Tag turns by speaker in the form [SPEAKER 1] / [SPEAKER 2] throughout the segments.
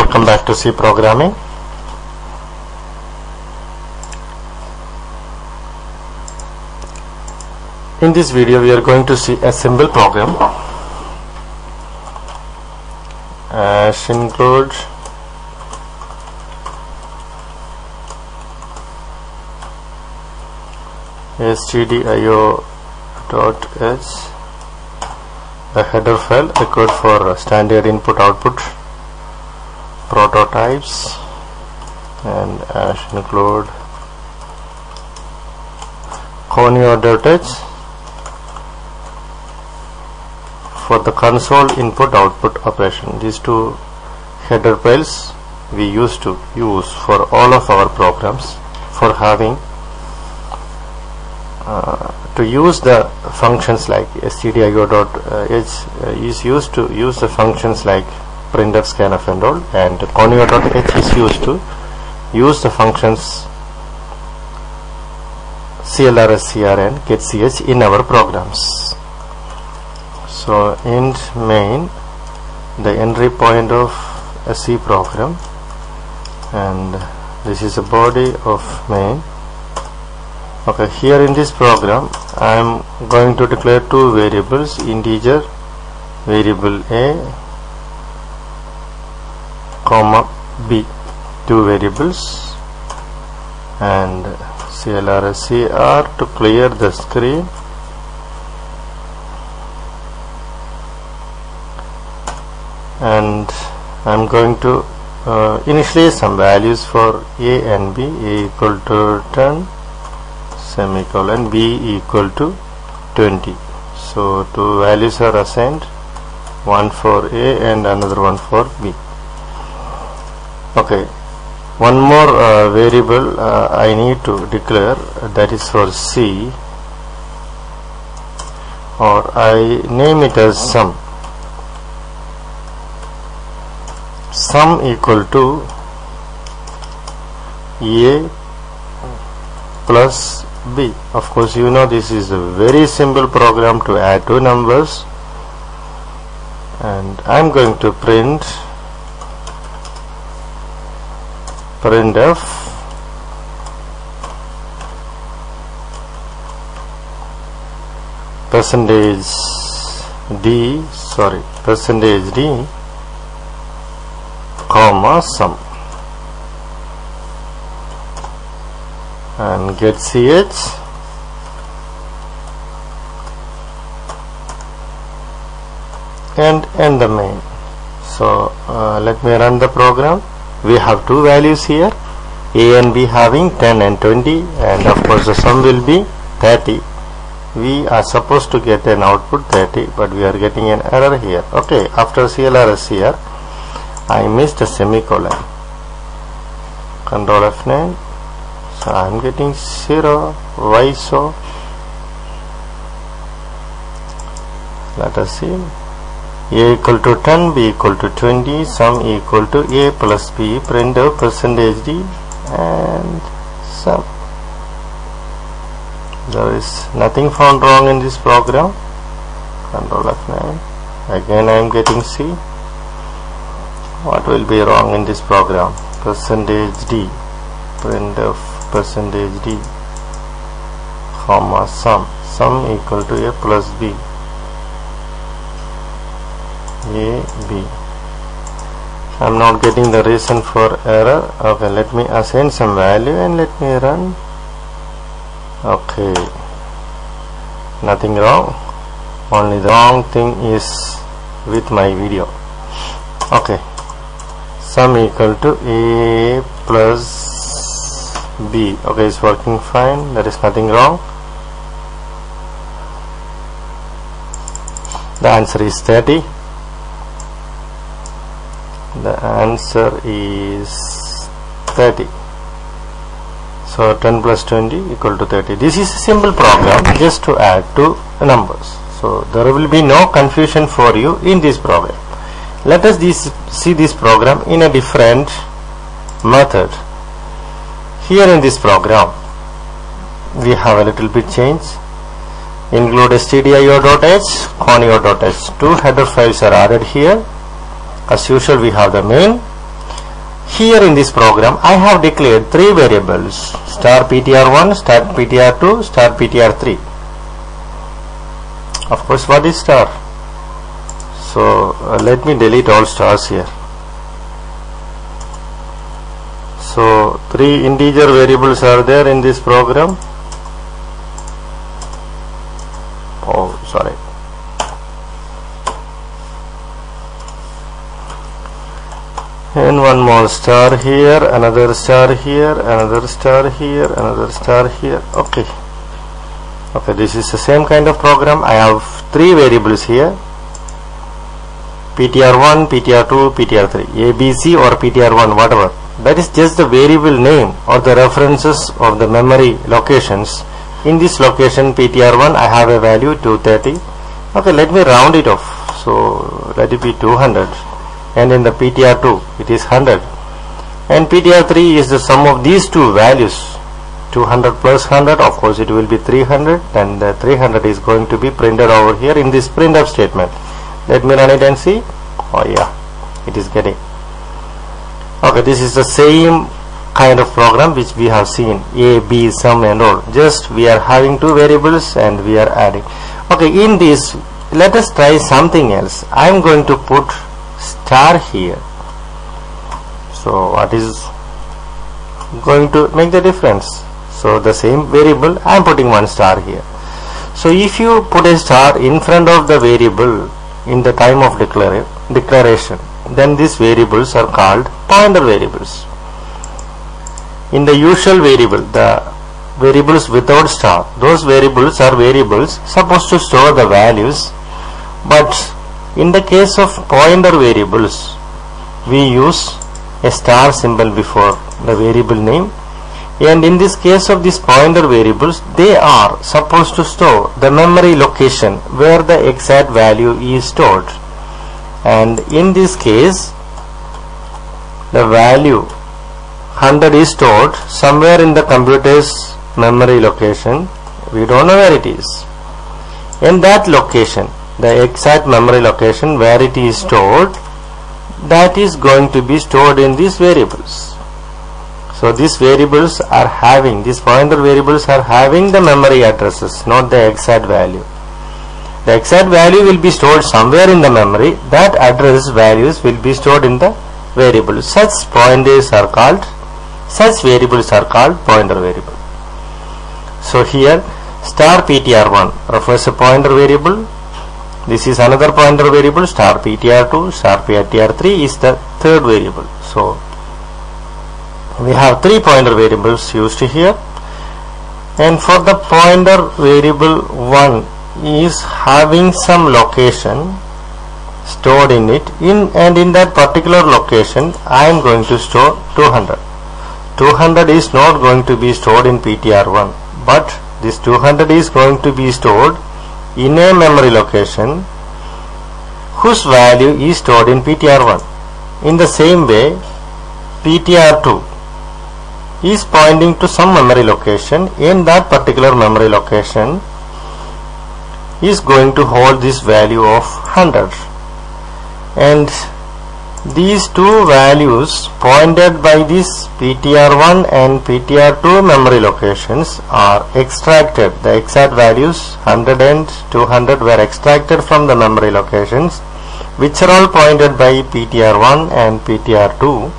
[SPEAKER 1] welcome back to C programming. In this video we are going to see a simple program as include stdio.h, a header file required for standard input output prototypes, and as include conio.h for the console input output operation. These two header files we used to use for all of our programs for having to use the functions like stdio.h is used to use the functions like printf, scanf and all, and conio.h is used to use the functions clrs, cr and getch in our programs. So int main, the entry point of a C program, and this is a body of main. Okay, here in this program I am going to declare two variables, integer variable a comma b, two variables, and clrs cr to clear the screen, and I'm going to initialize some values for a and b. A equal to 10 semicolon, b equal to 20. So two values are assigned, one for a and another one for b. Okay, one more variable I need to declare, that is for C, or I name it as sum. Sum equal to a plus b. Of course, you know this is a very simple program to add two numbers, and I'm going to printf percentage d comma sum, and get ch and end the main. So let me run the program. We have two values here, a and b having 10 and 20, and of course the sum will be 30. We are supposed to get an output 30, but we are getting an error here. Okay, after clrs here I missed a semicolon. Control F9. So I am getting 0. Why so? Let us see. A equal to 10, b equal to 20, sum equal to a plus b, printf percentage d and sum. There is nothing found wrong in this program. Control F9. Again I am getting C. What will be wrong in this program? Percentage d, printf percentage d comma sum equal to a plus b, a b. I'm not getting the reason for error. Okay, let me assign some value and let me run. Okay, nothing wrong, only the wrong thing is with my video. Okay, sum equal to a plus b. Okay, it's working fine, there is nothing wrong. The answer is 30. The answer is 30. So 10 plus 20 equal to 30. This is a simple program just to add two numbers. So there will be no confusion for you in this program. Let us see this program in a different method. Here in this program we have a little bit change. Include stdio.h, conio.h. Two header files are added here. As usual, we have the main, Here in this program I have declared three variables, star ptr1, star ptr2, star ptr3. Of course, what is star? So let me delete all stars here. So three integer variables are there in this program. Oh, sorry. And one more star here, another star here, another star here, another star here. Okay, this is the same kind of program. I have three variables here, ptr1, ptr2, ptr3, a, b, c or ptr1, whatever. That is just the variable name or the references of the memory locations. In this location ptr1 I have a value 230. Okay, let me round it off. So let it be 200. And in the ptr2 it is 100, and ptr3 is the sum of these two values, 200 plus 100, of course it will be 300, and the 300 is going to be printed over here in this printf statement. Let me run it and see. Oh yeah, it is getting. Okay, this is the same kind of program which we have seen, a, b, sum and all. Just we are having two variables and we are adding. Okay, in this let us try something else. I am going to put star here. So what is going to make the difference? So the same variable, I am putting one star here. So if you put a star in front of the variable in the time of declaration, then these variables are called pointer variables. In the usual variable, the variables without star, those variables are variables supposed to store the values, but in the case of pointer variables, we use a star symbol before the variable name, and in this case of these pointer variables, they are supposed to store the memory location where the exact value is stored. And in this case, the value 100 is stored somewhere in the computer's memory location. We don't know where it is. In that location, the exact memory location where it is stored, that is going to be stored in these variables. So these variables are having, these pointer variables are having the memory addresses, not the exact value. The exact value will be stored somewhere in the memory. That address values will be stored in the variable. Such variables are called pointer variable. So here star ptr1 refers to pointer variable. This is another pointer variable, star ptr2, star ptr3 is the third variable. So we have three pointer variables used here, and for the pointer variable 1 is having some location stored in it, and in that particular location I am going to store 200. 200 is not going to be stored in ptr1, but this 200 is going to be stored in a memory location whose value is stored in ptr1. In the same way, ptr2 is pointing to some memory location. In that particular memory location is going to hold this value of 100, and these two values pointed by this ptr1 and ptr2 memory locations are extracted. The exact values 100 and 200 were extracted from the memory locations which are all pointed by ptr1 and ptr2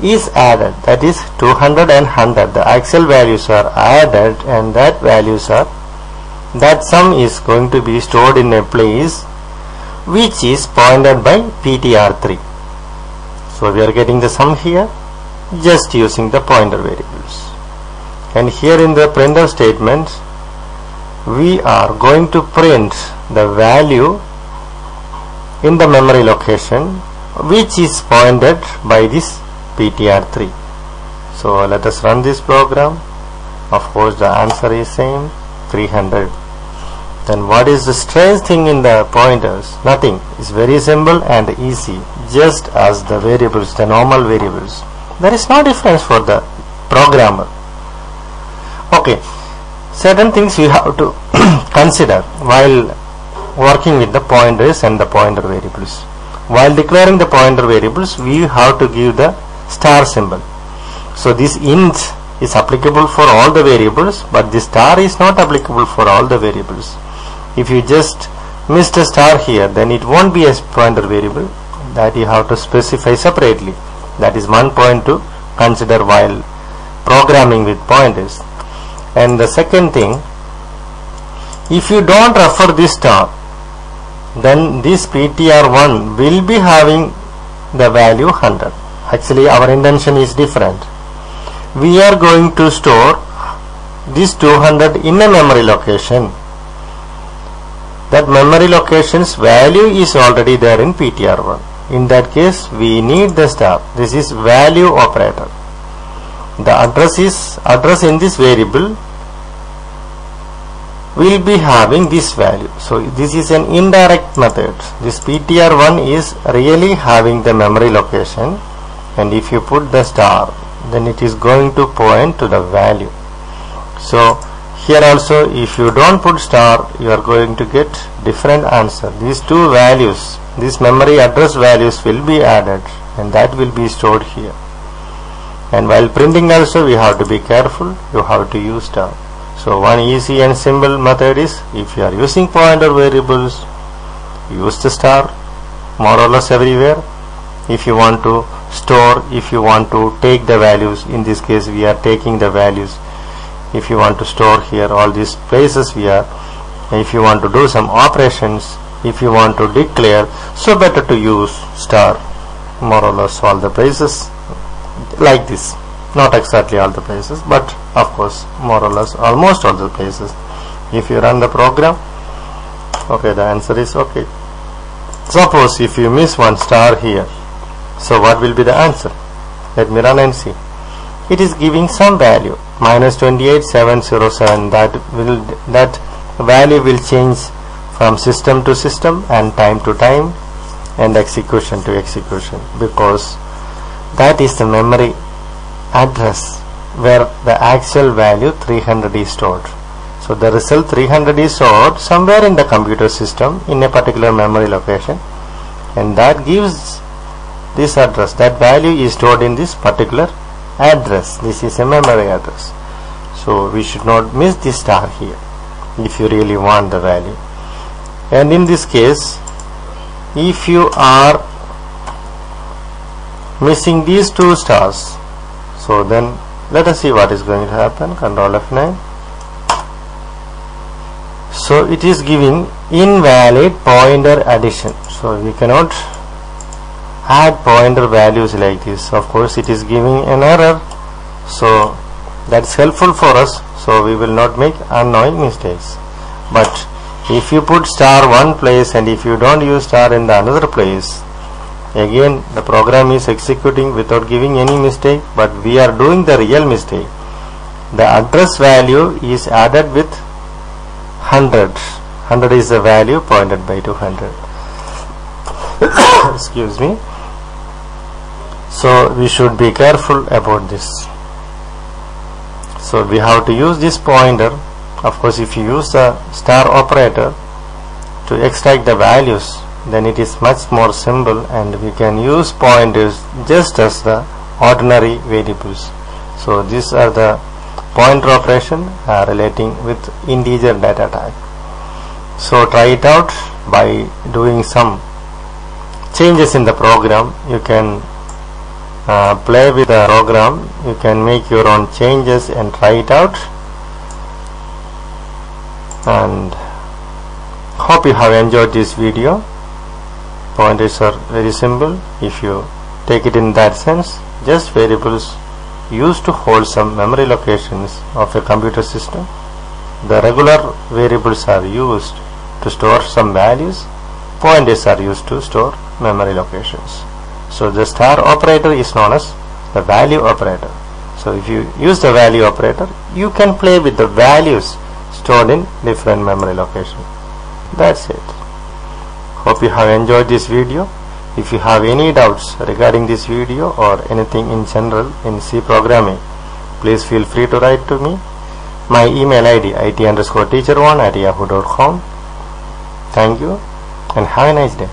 [SPEAKER 1] is added. That is 200 and 100, the actual values are added, and that sum is going to be stored in a place which is pointed by ptr3. So we are getting the sum here just using the pointer variables. And here in the printf statement, we are going to print the value in the memory location which is pointed by this ptr3. So let us run this program. Of course the answer is same, 300. Then what is the strange thing in the pointers? Nothing. It's very simple and easy, just as the variables, the normal variables. There is no difference for the programmer. Okay, certain things we have to consider while working with the pointers and the pointer variables. While declaring the pointer variables, we have to give the star symbol. So this int is applicable for all the variables, but the star is not applicable for all the variables. If you just missed a star here, then it won't be a pointer variable. That you have to specify separately. That is one point to consider while programming with pointers. And the second thing, if you don't refer this star, then this PTR1 will be having the value 100. Actually our intention is different. We are going to store this 200 in a memory location. That memory location's value is already there in PTR1. In that case we need the star. This is value operator. The address in this variable will be having this value. So this is an indirect method. This PTR1 is really having the memory location, and if you put the star, then it is going to point to the value. So here also, if you don't put star, you are going to get different answer. These two values, these memory address values will be added, and that will be stored here. And while printing also we have to be careful. You have to use star. So one easy and simple method is, if you are using pointer variables, use the star more or less everywhere. If you want to store, if you want to take the values, in this case we are taking the values. If you want to store here, all these places we are. If you want to do some operations, if you want to declare, so better to use star more or less all the places like this. Not exactly all the places, but of course more or less almost all the places. If you run the program, okay, the answer is okay. Suppose if you miss one star here, so what will be the answer? Let me run and see. It is giving some value, -28707. That value will change from system to system and time to time and execution to execution, because that is the memory address where the actual value 300 is stored. So the result 300 is stored somewhere in the computer system in a particular memory location, and that gives this address. That value is stored in this particular address. This is a memory address. So we should not miss this star here if you really want the value. And in this case, if you are missing these two stars, so then let us see what is going to happen. Control F9. So it is giving invalid pointer addition. So we cannot add pointer values like this. Of course it is giving an error, so that's helpful for us, so we will not make annoying mistakes. But if you put star one place and if you don't use star in the another place, again the program is executing without giving any mistake, but we are doing the real mistake. The address value is added with 100. 100 is the value pointed by 200. Excuse me. So we should be careful about this. So we have to use this pointer. Of course, if you use the star operator to extract the values, then it is much more simple, and we can use pointers just as the ordinary variables. So these are the pointer operation relating with integer data type. So try it out by doing some changes in the program. You can play with the program, you can make your own changes and try it out. And hope you have enjoyed this video. Pointers are very simple if you take it in that sense, just variables used to hold some memory locations of a computer system. The regular variables are used to store some values, pointers are used to store memory locations. So the star operator is known as the value operator. So if you use the value operator, you can play with the values stored in different memory locations. That's it. Hope you have enjoyed this video. If you have any doubts regarding this video or anything in general in C programming, please feel free to write to me. My email ID it_teacher1@yahoo.com. Thank you and have a nice day.